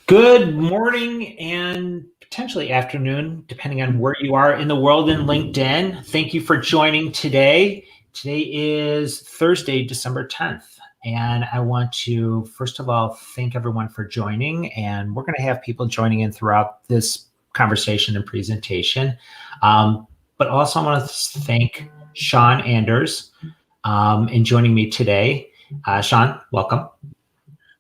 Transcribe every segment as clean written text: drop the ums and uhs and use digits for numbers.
Good morning and potentially afternoon, depending on where you are in the world in LinkedIn. Thank you for joining today. Today is Thursday, December 10th. And I want to, first of all, thank everyone for joining. And we're going to have people joining in throughout this conversation and presentation. But also I want to thank Shaun Anders in joining me today. Shaun, welcome.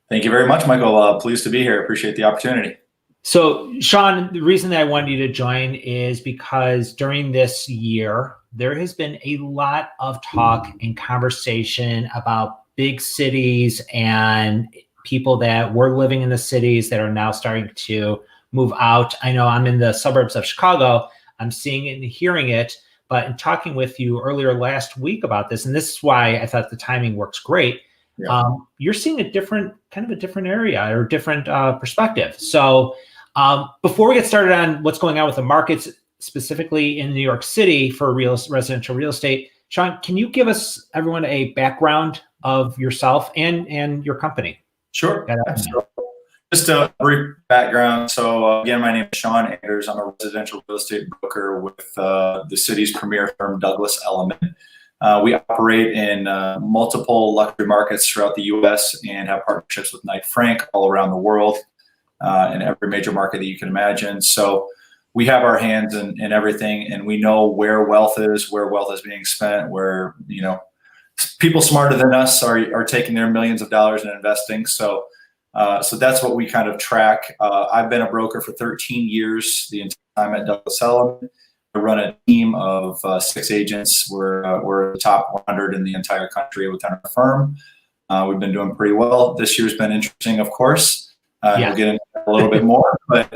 Thank you very much, Michael. Pleased to be here. Appreciate the opportunity. So, Shaun, the reason that I wanted you to join is because during this year, there has been a lot of talk and conversation about big cities and people that were living in the cities that are now starting to move out. I know I'm in the suburbs of Chicago. I'm seeing it and hearing it, but in talking with you earlier last week about this, and this is why I thought the timing works great. Yeah. You're seeing a different area or different perspective. So before we get started on what's going on with the markets, specifically in New York City for residential real estate, Shaun, can you give everyone a background of yourself and your company? Sure. Just a brief background. So again, my name is Shaun Anders. I'm a residential real estate broker with the city's premier firm, Douglas Elliman. We operate in multiple luxury markets throughout the U.S. and have partnerships with Knight Frank all around the world in every major market that you can imagine. So we have our hands in everything, and we know where wealth is being spent, where people smarter than us are taking their millions of dollars and investing. So that's what we kind of track. I've been a broker for 13 years, the entire time at Douglas Elliman. I run a team of 6 agents. We're the top 100 in the entire country within our firm. We've been doing pretty well. This year's been interesting, of course. We'll get into that a little bit more, but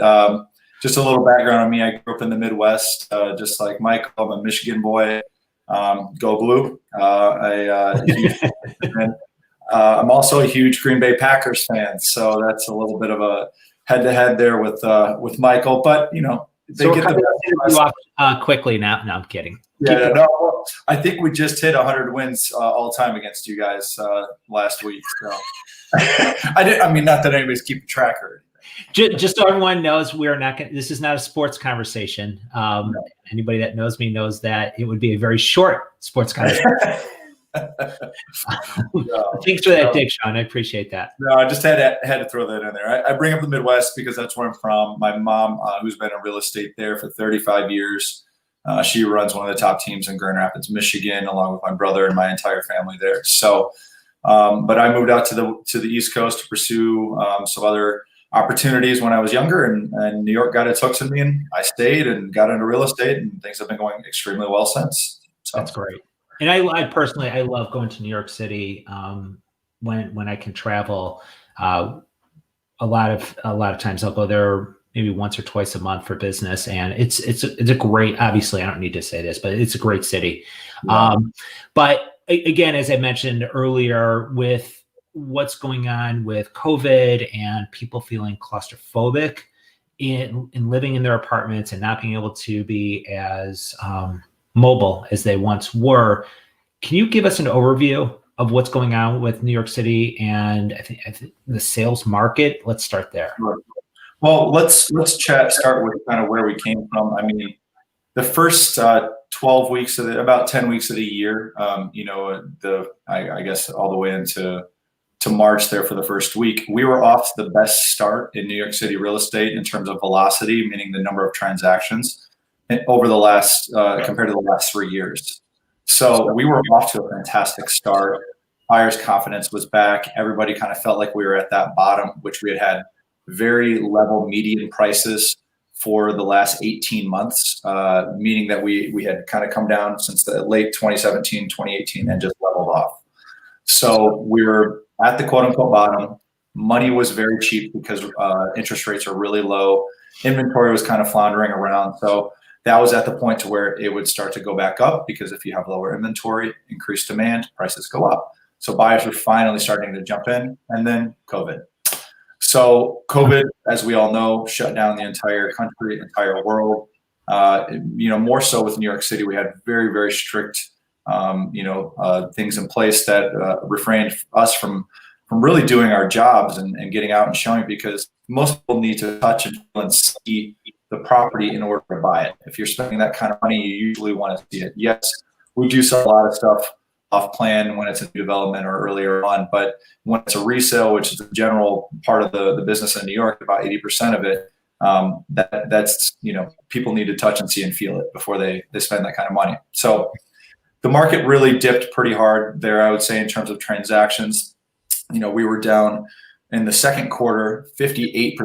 just a little background on me. I grew up in the Midwest, just like Michael. I'm a Michigan boy. Go Blue. I'm also a huge Green Bay Packers fan, so that's a little bit of a head-to-head there with Michael. But they get the off quickly now. No, I'm kidding. I think we just hit 100 wins all time against you guys last week. So not that anybody's keeping track or anything. Just so everyone knows, we are not. This is not a sports conversation. No. Anybody that knows me knows that it would be a very short sports conversation. Thanks for that, Shaun. I appreciate that. No, I just had to throw that in there. I bring up the Midwest because that's where I'm from. My mom, who's been in real estate there for 35 years, she runs one of the top teams in Grand Rapids, Michigan, along with my brother and my entire family there. So, but I moved out to the East Coast to pursue some other opportunities when I was younger, and New York got its hooks in me, and I stayed and got into real estate, and things have been going extremely well since. So. That's great. And I personally love going to New York City when I can travel. A lot of times I'll go there maybe once or twice a month for business, and it's a great. Obviously, I don't need to say this, but it's a great city. Yeah. But again, as I mentioned earlier, with what's going on with COVID and people feeling claustrophobic in living in their apartments and not being able to be as mobile as they once were. Can you give us an overview of what's going on with New York City and I think the sales market? Let's start there. Well, let's start with kind of where we came from. I mean, the first 12 weeks about 10 weeks of the year, I guess all the way into March there for the first week, we were off to the best start in New York City real estate in terms of velocity, meaning the number of transactions over the last compared to the last 3 years. So we were off to a fantastic start. Buyers' confidence was back. Everybody kind of felt like we were at that bottom, which we had very level median prices for the last 18 months, meaning that we had kind of come down since the late 2017, 2018, and just leveled off. So we were at the quote unquote bottom. Money was very cheap because interest rates are really low. Inventory was kind of floundering around. So that was at the point to where it would start to go back up, because if you have lower inventory, increased demand, prices go up. So buyers were finally starting to jump in, and then COVID. So COVID, as we all know, shut down the entire country, entire world. More so with New York City, we had very, very strict, things in place that refrained us from really doing our jobs and getting out and showing, because most people need to touch and feel and see the property in order to buy it. If you're spending that kind of money, you usually want to see it. Yes, we do sell a lot of stuff off plan when it's a new development or earlier on, but when it's a resale, which is the general part of the business in New York, about 80% of it, that's, people need to touch and see and feel it before they spend that kind of money. So the market really dipped pretty hard there, I would say, in terms of transactions. We were down in the second quarter, 58%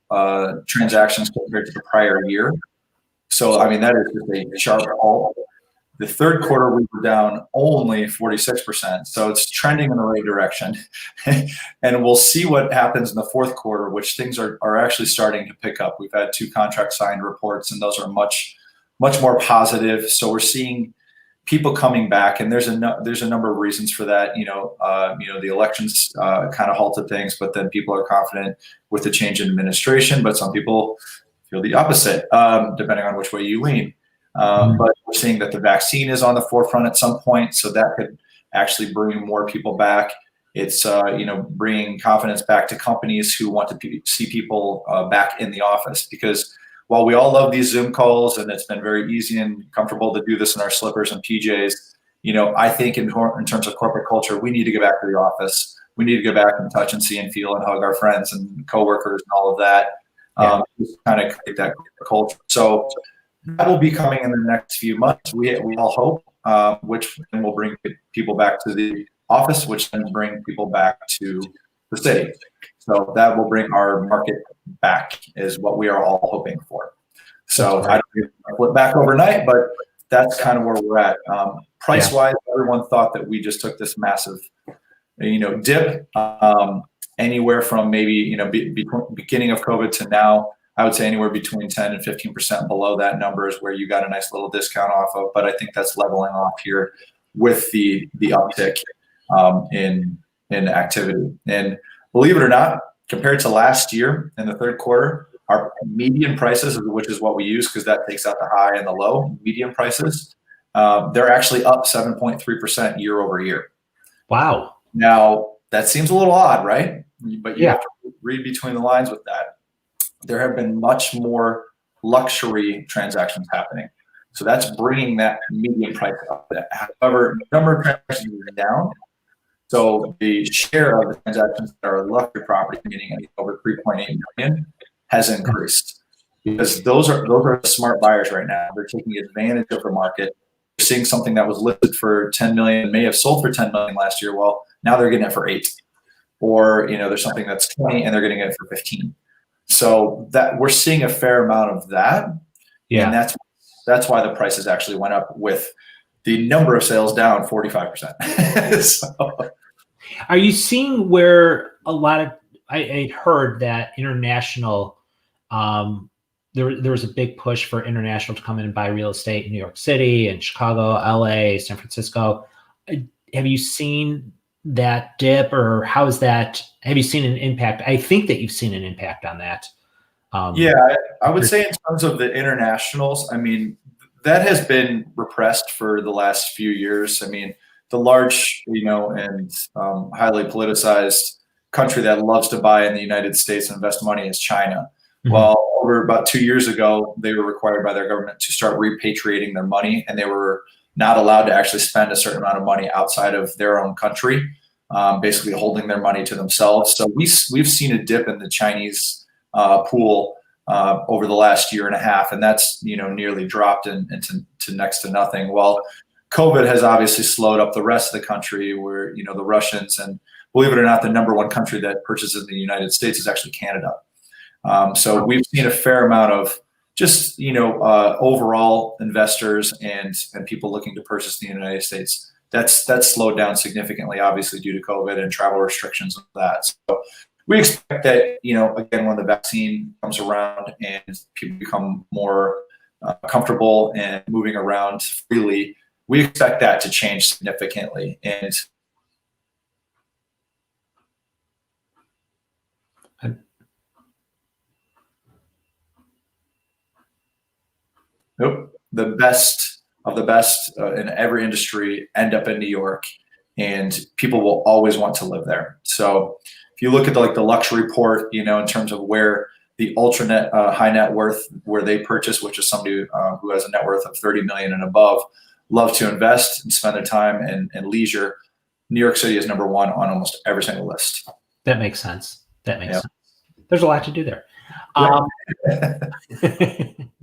of transactions compared to the prior year. So, I mean, that is just a sharp fall. The third quarter, we were down only 46%. So it's trending in the right direction. And we'll see what happens in the fourth quarter, which things are actually starting to pick up. We've had 2 contract signed reports, and those are much, much more positive. So we're seeing people coming back, and there's a number of reasons for that. The elections kind of halted things, but then people are confident with the change in administration. But some people feel the opposite, depending on which way you lean. But we're seeing that the vaccine is on the forefront at some point, so that could actually bring more people back. It's bringing confidence back to companies who want to see people back in the office, because while we all love these Zoom calls and it's been very easy and comfortable to do this in our slippers and PJs, I think in terms of corporate culture, we need to get back to the office. We need to get back and touch and see and feel and hug our friends and coworkers and all of that. Just kind of create that culture. So that will be coming in the next few months. We all hope, which then will bring people back to the office, which then bring people back to the city. So that will bring our market back, is what we are all hoping for. So I don't flip back overnight, but that's kind of where we're at. Price-wise, everyone thought that we just took this massive, dip. Anywhere from maybe beginning of COVID to now, I would say anywhere between 10 and 15% below that number is where you got a nice little discount off of. But I think that's leveling off here with the uptick in activity. And believe it or not, compared to last year in the third quarter, our median prices, which is what we use because that takes out the high and the low, median prices, they're actually up 7.3% year over year. Wow. Now, that seems a little odd, right? But you have to read between the lines with that. There have been much more luxury transactions happening. So that's bringing that median price up. However, the number of transactions is down. So the share of the transactions that are luxury property, meaning over 3.8 million, has increased, because those are the smart buyers right now. They're taking advantage of the market. They're seeing something that was listed for 10 million, may have sold for 10 million last year. Well, now they're getting it for 8, or there's something that's 20 and they're getting it for 15. So that we're seeing a fair amount of that, and that's why the prices actually went up, with the number of sales down 45%. So. Are you seeing where a lot of I heard that international, there was a big push for international to come in and buy real estate in New York City and Chicago, LA, San Francisco. Have you seen that dip, or how is that? Have you seen an impact? I think that you've seen an impact on that. I would say in terms of the internationals, I mean, that has been repressed for the last few years. I mean, the large, and highly politicized country that loves to buy in the United States and invest money is China. Mm-hmm. Well, over about 2 years ago, they were required by their government to start repatriating their money, and they were not allowed to actually spend a certain amount of money outside of their own country, basically holding their money to themselves. So we've seen a dip in the Chinese pool over the last year and a half, and that's nearly dropped into next to nothing. Well, COVID has obviously slowed up the rest of the country, where the Russians, and believe it or not, the number one country that purchases in the United States is actually Canada. So we've seen a fair amount of just overall investors and people looking to purchase in the United States. That's slowed down significantly, obviously due to COVID and travel restrictions and that. So we expect that again, when the vaccine comes around and people become more comfortable and moving around freely, we expect that to change significantly. And the best of the best in every industry end up in New York, and people will always want to live there. So if you look at the luxury port, in terms of where the high net worth, where they purchase, which is somebody who has a net worth of 30 million and above, love to invest and spend their time and leisure, New York City is number one on almost every single list. That makes sense. Sense. There's a lot to do there.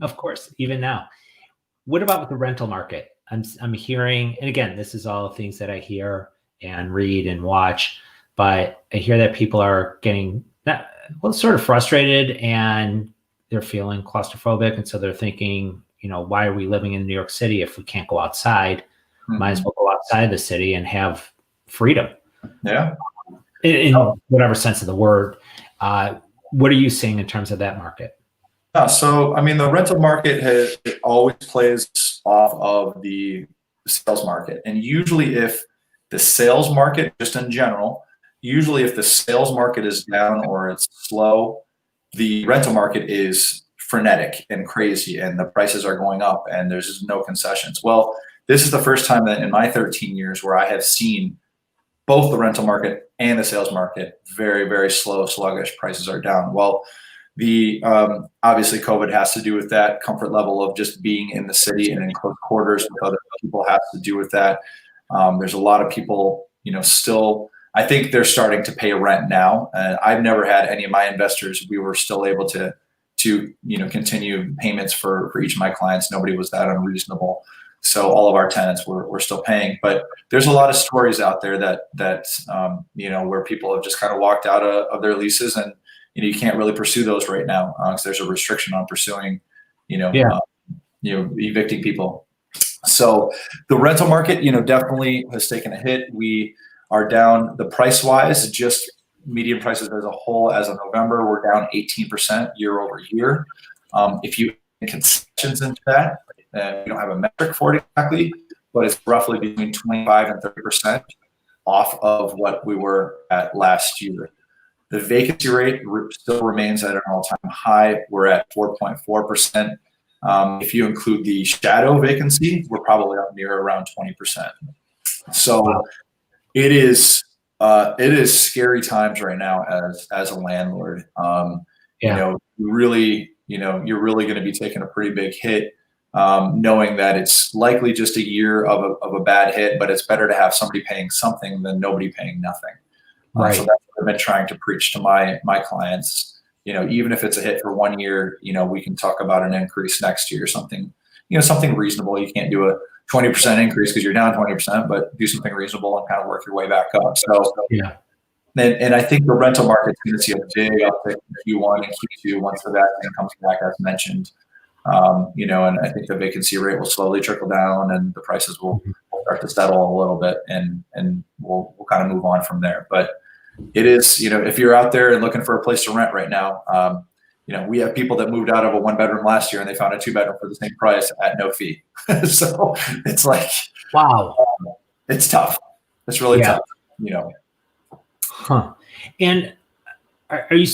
Of course, even now. What about with the rental market? I'm hearing, and again, this is all things that I hear and read and watch, but I hear that people are getting sort of frustrated, and they're feeling claustrophobic, and so they're thinking, why are we living in New York City if we can't go outside? Mm-hmm. Might as well go outside the city and have freedom. Yeah. In whatever sense of the word. What are you seeing in terms of that market? So, the rental market always plays off of the sales market. And usually if the sales market, just in general, if the sales market is down or it's slow, the rental market is frenetic and crazy, and the prices are going up and there's just no concessions. Well, this is the first time that in my 13 years where I have seen both the rental market and the sales market very, very slow, sluggish. Prices are down. Well, the obviously COVID has to do with that. Comfort level of just being in the city and in close quarters with other people has to do with that. There's a lot of people, still, I think they're starting to pay rent now. And I've never had any of my investors. We were still able to continue payments for each of my clients. Nobody was that unreasonable. So all of our tenants were still paying. But there's a lot of stories out there that where people have just kind of walked out of their leases, and you can't really pursue those right now because there's a restriction on pursuing, evicting people. So the rental market, definitely has taken a hit. We are down the price wise, just median prices as a whole as of November, we're down 18% year over year. If you add concessions into that, we don't have a metric for it exactly, but it's roughly between 25 and 30% off of what we were at last year. The vacancy rate still remains at an all-time high. We're at 4.4%. If you include the shadow vacancy, we're probably up near around 20%. So it is scary times right now as a landlord. You're really going to be taking a pretty big hit, knowing that it's likely just a year of a bad hit, but it's better to have somebody paying something than nobody paying nothing. Right. So that's what I've been trying to preach to my clients. Even if it's a hit for 1 year, we can talk about an increase next year, something reasonable. You can't do a 20% increase because you're down 20%, but do something reasonable and kind of work your way back up. So, and I think the rental market's going to see a big uptick in Q1 and Q2 once the vaccine comes back, as mentioned. And I think the vacancy rate will slowly trickle down, and the prices will start to settle a little bit, and we'll kind of move on from there. But it is, if you're out there and looking for a place to rent right now, we have people that moved out of a 1-bedroom last year and they found a 2-bedroom for the same price at no fee. So it's like, wow, it's tough. It's really tough, Huh. And are you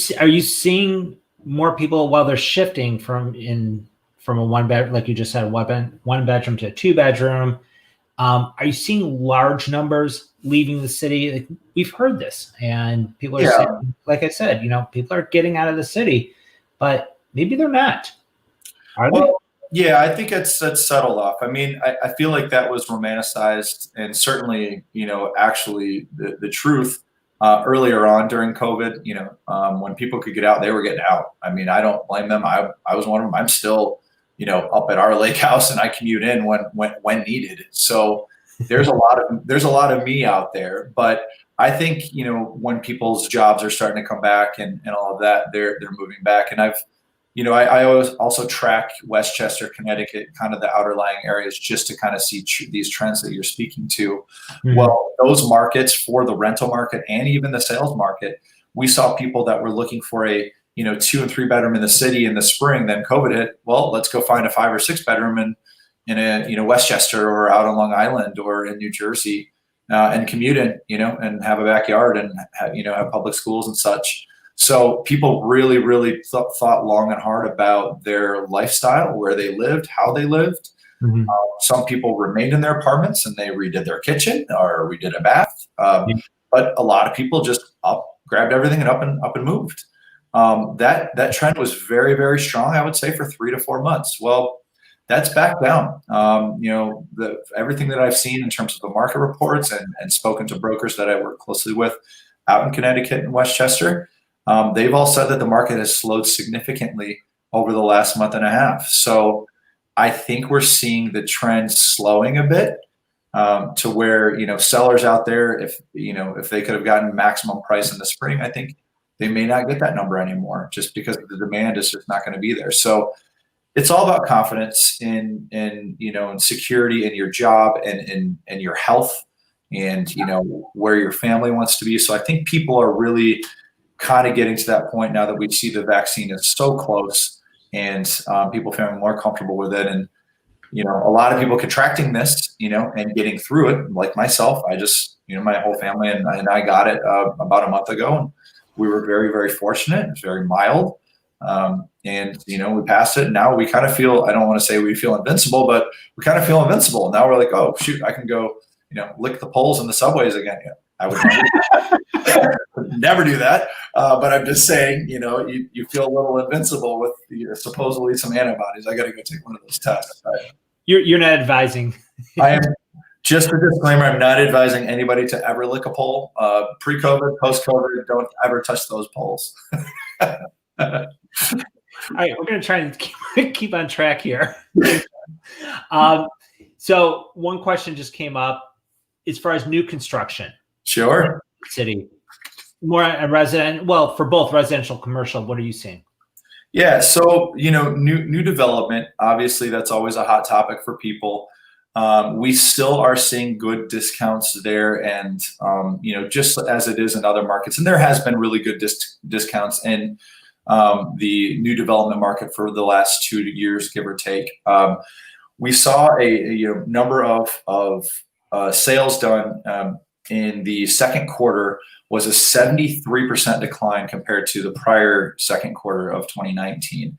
seeing more people while they're shifting from a 1-bedroom, like you just said, 1-bedroom to a 2-bedroom? Are you seeing large numbers leaving the city? Like, we've heard this, and people are saying, like I said, people are getting out of the city, but maybe they're not. Are they? Yeah, I think it's settled off. I feel like that was romanticized, and certainly, actually the truth earlier on during COVID, when people could get out, they were getting out. I don't blame them. I was one of them. I'm still, up at our lake house, and I commute in when needed. So there's a lot of me out there, but I think, when people's jobs are starting to come back and all of that, they're moving back. And I always also track Westchester, Connecticut, kind of the outerlying areas, just to kind of see these trends that you're speaking to. Mm-hmm. Well, those markets, for the rental market and even the sales market, we saw people that were looking for a 2 and 3-bedroom in the city in the spring. Then COVID hit. Well, let's go find a 5 or 6-bedroom in a Westchester or out on Long Island or in New Jersey, and commute in, and have a backyard and have public schools and such. So people really, really thought long and hard about their lifestyle, where they lived, how they lived. Mm-hmm. Some people remained in their apartments and they redid their kitchen or redid a bath. But but a lot of people just grabbed everything and up and moved. That trend was very, very strong, I would say, for 3 to 4 months. Well, that's back down. Everything that I've seen in terms of the market reports and spoken to brokers that I work closely with out in Connecticut and Westchester, they've all said that the market has slowed significantly over the last month and a half. So I think we're seeing the trend slowing a bit, to where, sellers out there, if they could have gotten maximum price in the spring, I think they may not get that number anymore, just because the demand is just not going to be there. So it's all about confidence in security in your job and your health, and where your family wants to be. So I think people are really kind of getting to that point now that we see the vaccine is so close, and people feeling more comfortable with it. And a lot of people contracting this, and getting through it, like myself. I just, my whole family and I got it about a month ago, and we were very, very fortunate. It was very mild. And we passed it. And now we kind of feel, I don't want to say we feel invincible, but we kind of feel invincible. Now we're like, oh shoot, I can go, lick the poles in the subways again. I would never do that. But I'm just saying, you feel a little invincible with supposedly some antibodies. I got to go take one of those tests. You're not advising. I am. Just a disclaimer, I'm not advising anybody to ever lick a pole. Pre-COVID, post-COVID, don't ever touch those poles. All right, we're going to try and keep on track here. So one question just came up as far as new construction. Sure. City. More a resident, well, for both residential, commercial, what are you seeing? Yeah, so, new development, obviously that's always a hot topic for people. We still are seeing good discounts there, and just as it is in other markets, and there has been really good discounts in the new development market for the last 2 years, give or take. We saw a number of sales done in the second quarter was a 73% decline compared to the prior second quarter of 2019.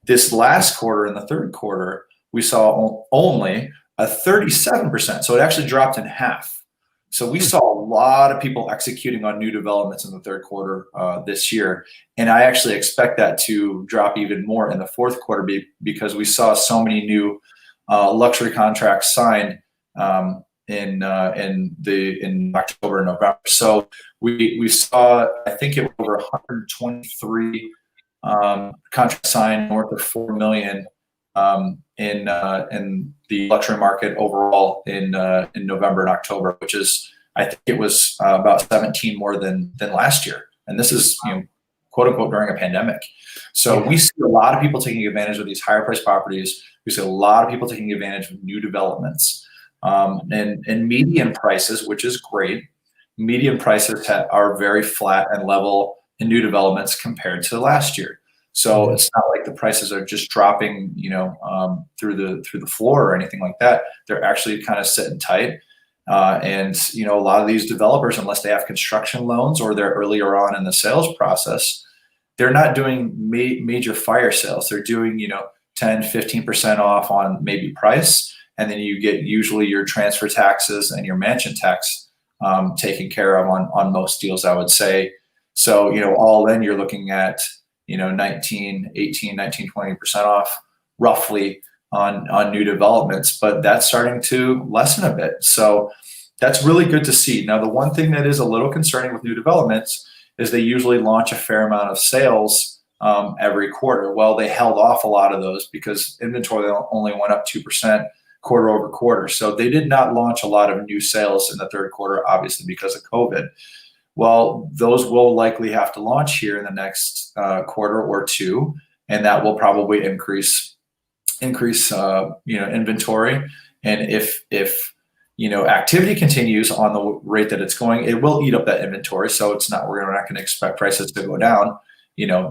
This last quarter, in the third quarter, we saw only a 37%. So it actually dropped in half. So we saw a lot of people executing on new developments in the third quarter this year. And I actually expect that to drop even more in the fourth quarter because we saw so many new luxury contracts signed in October and November. So we saw, I think it was over 123 contracts signed, north of 4 million in the luxury market overall in November and October, which is, I think it was about 17 more than last year. And this is, quote unquote, during a pandemic. So we see a lot of people taking advantage of these higher priced properties. We see a lot of people taking advantage of new developments, and median prices, which is great. Median prices are very flat and level in new developments compared to last year. So it's not like the prices are just dropping, through the floor or anything like that. They're actually kind of sitting tight. And a lot of these developers, unless they have construction loans or they're earlier on in the sales process, they're not doing major fire sales. They're doing, 10, 15% off on maybe price. And then you get usually your transfer taxes and your mansion tax taken care of on most deals, I would say. So, all in, you're looking at, 19, 18, 19, 20% off roughly on new developments, but that's starting to lessen a bit. So that's really good to see. Now, the one thing that is a little concerning with new developments is they usually launch a fair amount of sales every quarter. Well, they held off a lot of those because inventory only went up 2% quarter over quarter. So they did not launch a lot of new sales in the third quarter, obviously because of COVID. Well, those will likely have to launch here in the next quarter or two, and that will probably increase inventory. And if activity continues on the rate that it's going, it will eat up that inventory. So we're not going to expect prices to go down.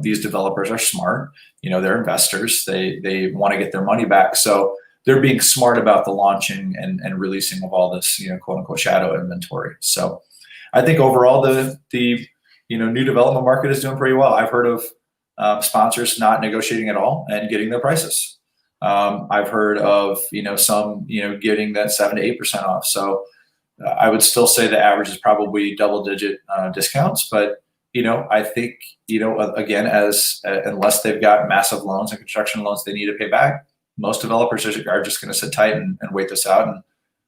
These developers are smart. They're investors. They want to get their money back. So they're being smart about the launching and releasing of all this, quote unquote, shadow inventory. So I think overall the new development market is doing pretty well. I've heard of sponsors not negotiating at all and getting their prices. I've heard of some getting that 7 to 8% off. So I would still say the average is probably double-digit discounts, but I think again, unless they've got massive loans and construction loans they need to pay back, most developers are just going to sit tight and wait this out and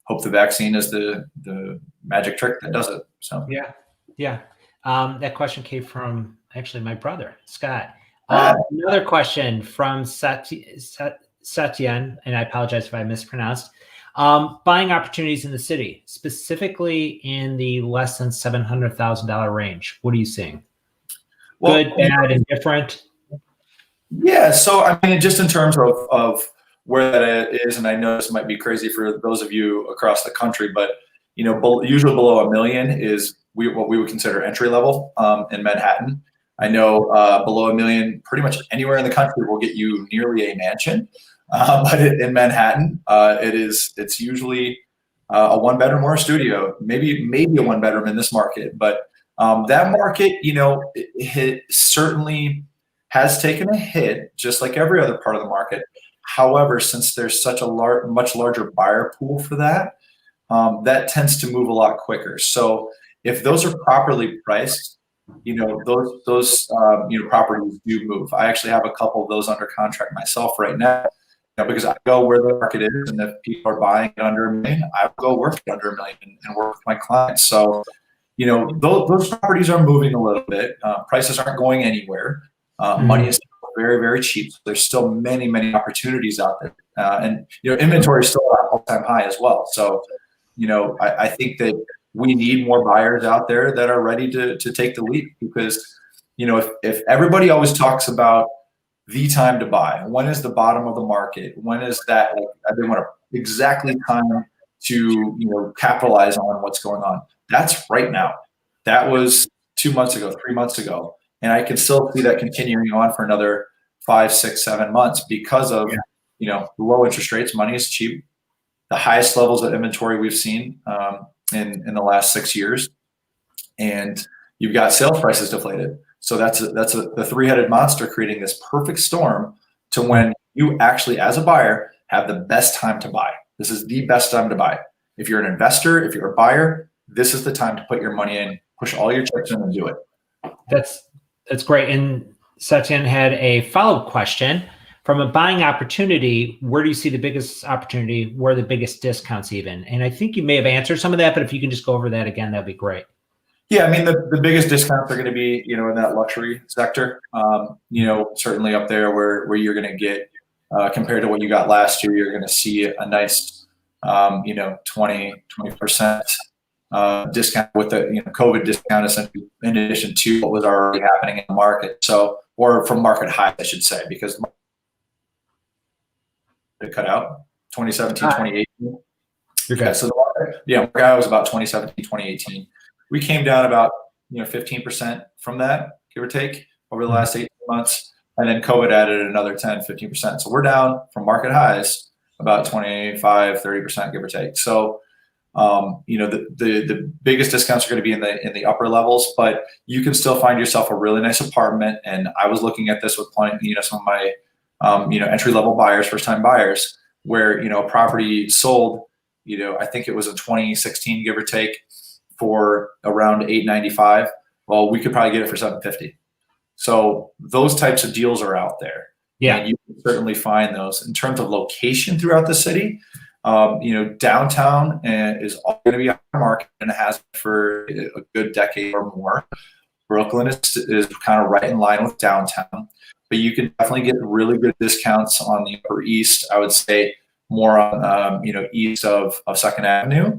hope the vaccine is the magic trick that does it. So yeah. That question came from actually my brother, Scott. Another question from Satyan, and I apologize if I mispronounced. Buying opportunities in the city, specifically in the less than $700,000 range. What are you seeing? Well, good, bad, indifferent? Yeah. So, I mean, just in terms of where that is, and I know this might be crazy for those of you across the country, but, usually below $1 million is what we would consider entry level in Manhattan. I know below $1 million, pretty much anywhere in the country will get you nearly a mansion. But in Manhattan, it's usually a 1-bedroom or a studio, maybe a 1-bedroom in this market. But that market, it certainly has taken a hit, just like every other part of the market. However, since there's such a much larger buyer pool for that, that tends to move a lot quicker. So if those are properly priced, those properties do move. I actually have a couple of those under contract myself right now. Because I go where the market is, and if people are buying it under $1 million, I will go work it under $1 million and work with my clients. So, those properties are moving a little bit. Prices aren't going anywhere. Money is still very, very cheap. So there's still many, many opportunities out there, and inventory is still at all-time high as well. So, I think that we need more buyers out there that are ready to take the leap, because, if everybody always talks about the time to buy, when is the bottom of the market, when is that, I didn't want to exactly time to capitalize on what's going on, that's right now. That was 2 months ago, 3 months ago, and I can still see that continuing on for another 5, 6, 7 months because of low interest rates. Money is cheap, the highest levels of inventory we've seen in the last 6 years, and you've got sales prices deflated. So that's the three-headed monster creating this perfect storm to when you actually, as a buyer, have the best time to buy. This is the best time to buy. If you're an investor, if you're a buyer, this is the time to put your money in, push all your chips in and do it. That's great. And Satyan had a follow-up question. From a buying opportunity, where do you see the biggest opportunity? Where are the biggest discounts even? And I think you may have answered some of that, but if you can just go over that again, that'd be great. Yeah, I mean, the biggest discounts are going to be, in that luxury sector, certainly up there where you're going to get, compared to what you got last year, you're going to see a nice, 20% discount with the COVID discount, essentially, in addition to what was already happening in the market. So, or from market high, I should say, because it cut out 2017, 2018. Okay. So market high was about 2017, 2018. We came down about 15% from that, give or take, over the last 18 months. And then COVID added another 10, 15%. So we're down from market highs about 25, 30%, give or take. So, the biggest discounts are going to be in the upper levels, but you can still find yourself a really nice apartment. And I was looking at this with some of my, entry level buyers, first time buyers, where, a property sold, I think it was in 2016, give or take, for around $895. Well, we could probably get it for $750. So those types of deals are out there. Yeah, and you can certainly find those. In terms of location throughout the city, downtown is all going to be on the market, and it has for a good decade or more. Brooklyn is kind of right in line with downtown, but you can definitely get really good discounts on the Upper East. I would say more on east of 2nd Avenue.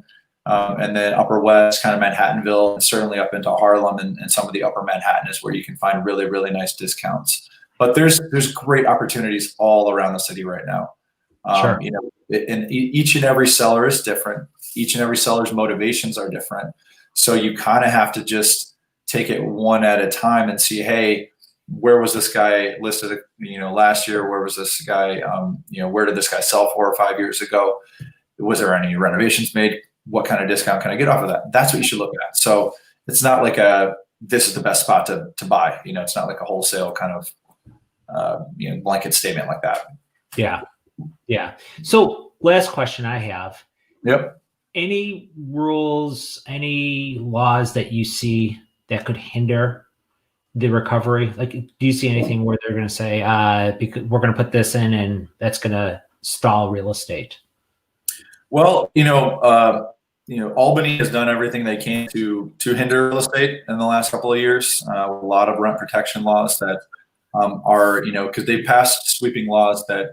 And then Upper West, kind of Manhattanville, and certainly up into Harlem and some of the Upper Manhattan is where you can find really, really nice discounts. But there's great opportunities all around the city right now. Sure. And each and every seller is different. Each and every seller's motivations are different. So you kind of have to just take it one at a time and see, hey, where was this guy listed, last year? Where was this guy, where did this guy sell 4 or 5 years ago? Was there any renovations made? What kind of discount can I get off of that? That's what you should look at. So it's not like this is the best spot to buy. It's not like a wholesale kind of, blanket statement like that. Yeah. Yeah. So last question I have. Yep. Any rules, any laws that you see that could hinder the recovery? Like, do you see anything where they're going to say, because we're going to put this in and that's going to stall real estate? Well, Albany has done everything they can to hinder real estate in the last couple of years. A lot of rent protection laws that are, because they passed sweeping laws that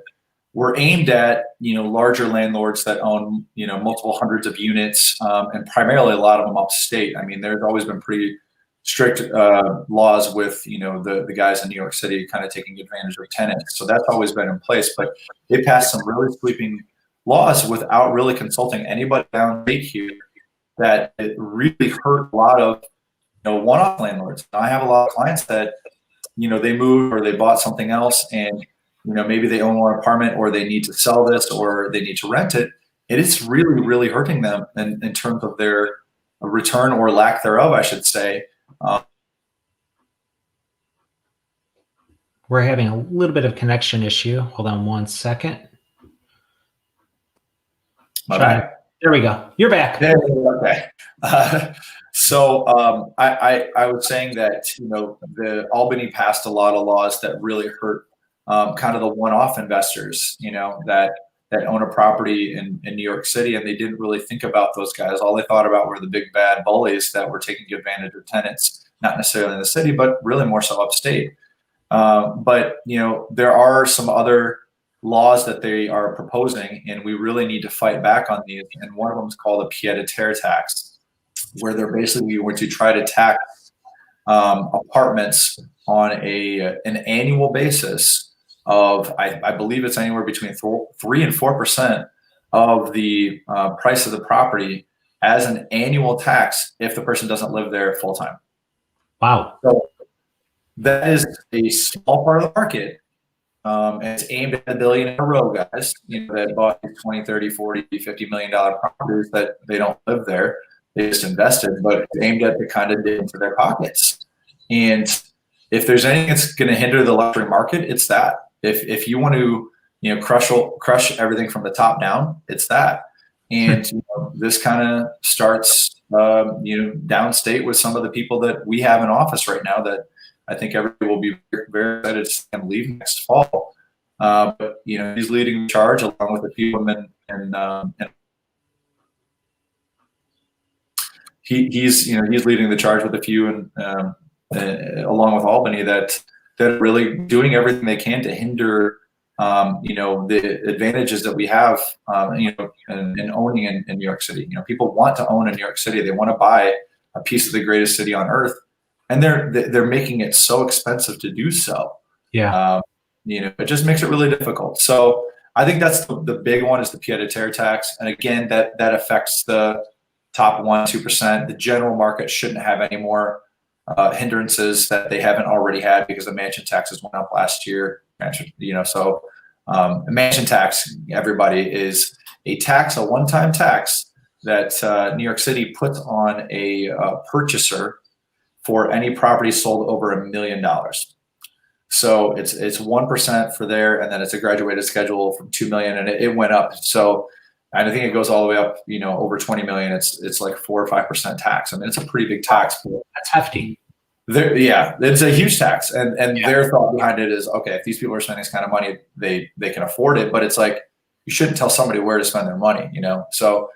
were aimed at, larger landlords that own, multiple hundreds of units, and primarily a lot of them upstate. I mean, there's always been pretty strict laws with, the guys in New York City kind of taking advantage of tenants. So that's always been in place. But they passed some really sweeping laws without really consulting anybody downstate here, that it really hurt a lot of, one-off landlords. I have a lot of clients that, they moved or they bought something else, and maybe they own one apartment, or they need to sell this, or they need to rent it. It is really, really hurting them in terms of their return, or lack thereof, I should say. We're having a little bit of connection issue. Hold on one second. My bad. There we go. You're back. Okay. I was saying that, the Albany passed a lot of laws that really hurt kind of the one-off investors, that own a property in New York City, and they didn't really think about those guys. All they thought about were the big bad bullies that were taking advantage of tenants, not necessarily in the city, but really more so upstate. But there are some other laws that they are proposing, and we really need to fight back on these. And one of them is called a pied-à-terre tax, where they're basically going to try to tax apartments on an annual basis of, I believe it's anywhere between 3 and 4% of the price of the property as an annual tax if the person doesn't live there full time. Wow. So that is a small part of the market. And it's aimed at the billionaire row guys, that bought 20, 30, 40, $50 million properties that they don't live there. They just invested, but it's aimed at the kind of dip into their pockets. And if there's anything that's going to hinder the luxury market, it's that. If you want to, crush everything from the top down, it's that. And this kind of starts, downstate with some of the people that we have in office right now that I think everybody will be very, very excited to see him leave next fall. But he's leading the charge along with the people, and he's leading the charge with a few, and along with Albany, that are really doing everything they can to hinder the advantages that we have in owning in New York City. People want to own in New York City. They want to buy a piece of the greatest city on earth. And they're making it so expensive to do so. Yeah. It just makes it really difficult. So I think that's the big one, is the pied-à-terre tax. And again, that affects the top 1-2%. The general market shouldn't have any more hindrances that they haven't already had, because the mansion taxes went up last year. So mansion tax, everybody, is a tax, a one-time tax that New York City puts on a purchaser for any property sold over $1 million. So it's 1% for there, and then it's a graduated schedule from 2 million, and it went up. So I think it goes all the way up, over 20 million. It's like 4 or 5% tax. I mean, it's a pretty big tax. That's hefty. It's a huge tax, and their thought behind it is, okay, if these people are spending this kind of money, they can afford it. But it's like, you shouldn't tell somebody where to spend their money, So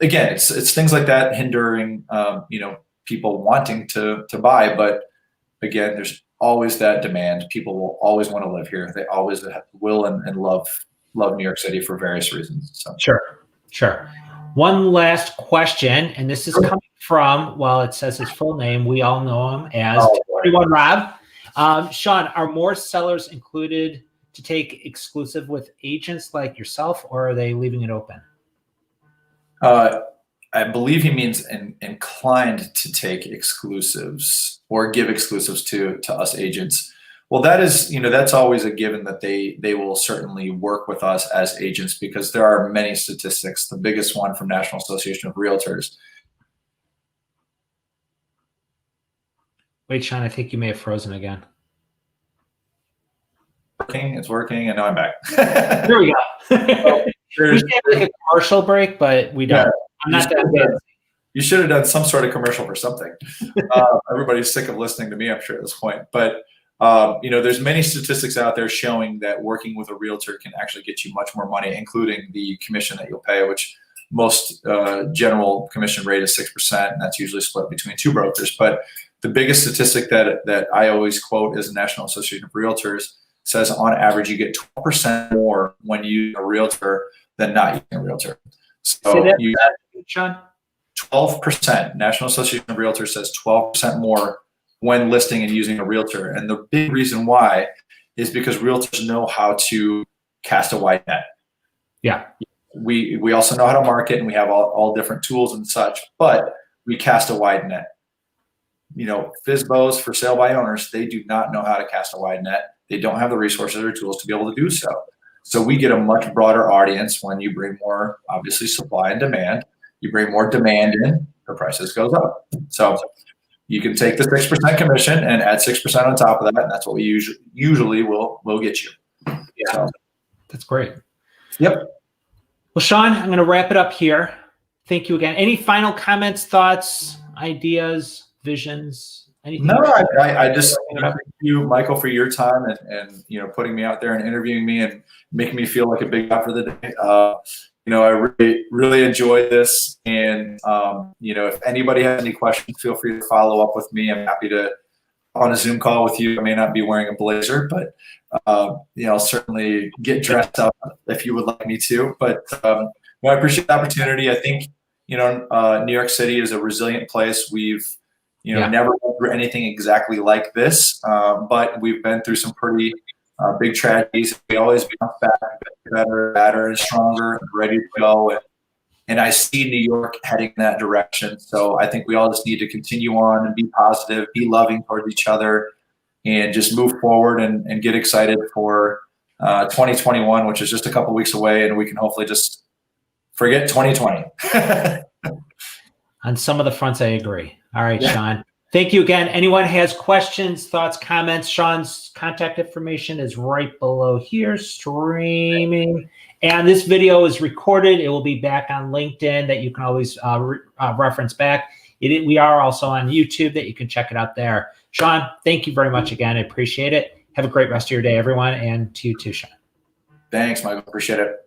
again, it's things like that hindering, people wanting to buy. But again, there's always that demand. People will always want to live here. They always will and love New York City for various reasons. So. Sure. One last question, and this is coming from, well, it says his full name. We all know him as 21 Rob. Shaun, are more sellers included to take exclusive with agents like yourself, or are they leaving it open? I believe he means inclined to take exclusives or give exclusives to us agents. Well, that is, that's always a given, that they will certainly work with us as agents, because there are many statistics. The biggest one from National Association of Realtors. Wait, Shaun, I think you may have frozen again. It's working, and now I'm back. There we go. We should have like a commercial break, but we don't. Yeah, I'm not that fancy. you should have done some sort of commercial for something. Everybody's sick of listening to me, I'm sure, at this point. But there's many statistics out there showing that working with a realtor can actually get you much more money, including the commission that you'll pay, which most general commission rate is 6%, and that's usually split between two brokers. But the biggest statistic that I always quote is the National Association of Realtors says on average you get 12% more when you use a realtor than not using a realtor. So you got Shaun? 12%. National Association of Realtors says 12% more when listing and using a realtor. And the big reason why is because realtors know how to cast a wide net. Yeah. We also know how to market, and we have all different tools and such, but we cast a wide net. FSBOs, for sale by owners, they do not know how to cast a wide net. They don't have the resources or tools to be able to do so. So we get a much broader audience when you bring more, obviously, supply and demand. You bring more demand in, the prices goes up. So you can take the 6% commission and add 6% on top of that, and that's what we usually will get you. Yeah, so, that's great. Yep. Well, Shaun, I'm going to wrap it up here. Thank you again. Any final comments, thoughts, ideas, visions? Anything? No, I just thank you, Michael, for your time and putting me out there and interviewing me and making me feel like a big guy for the day. I really enjoyed this, and if anybody has any questions, feel free to follow up with me. I'm happy to on a Zoom call with you. I may not be wearing a blazer, but I'll certainly get dressed up if you would like me to. But I appreciate the opportunity. I think New York City is a resilient place. We've never been through anything exactly like this, but we've been through some pretty big tragedies. We always bounce back better and stronger and ready to go. And I see New York heading in that direction. So I think we all just need to continue on and be positive, be loving towards each other, and just move forward and get excited for 2021, which is just a couple weeks away, and we can hopefully just forget 2020. On some of the fronts, I agree. All right, yeah. Shaun. Thank you again. Anyone has questions, thoughts, comments, Shaun's contact information is right below here, streaming. And this video is recorded. It will be back on LinkedIn that you can always reference back. We are also on YouTube that you can check it out there. Shaun, thank you very much again. I appreciate it. Have a great rest of your day, everyone. And to you too, Shaun. Thanks, Michael. Appreciate it.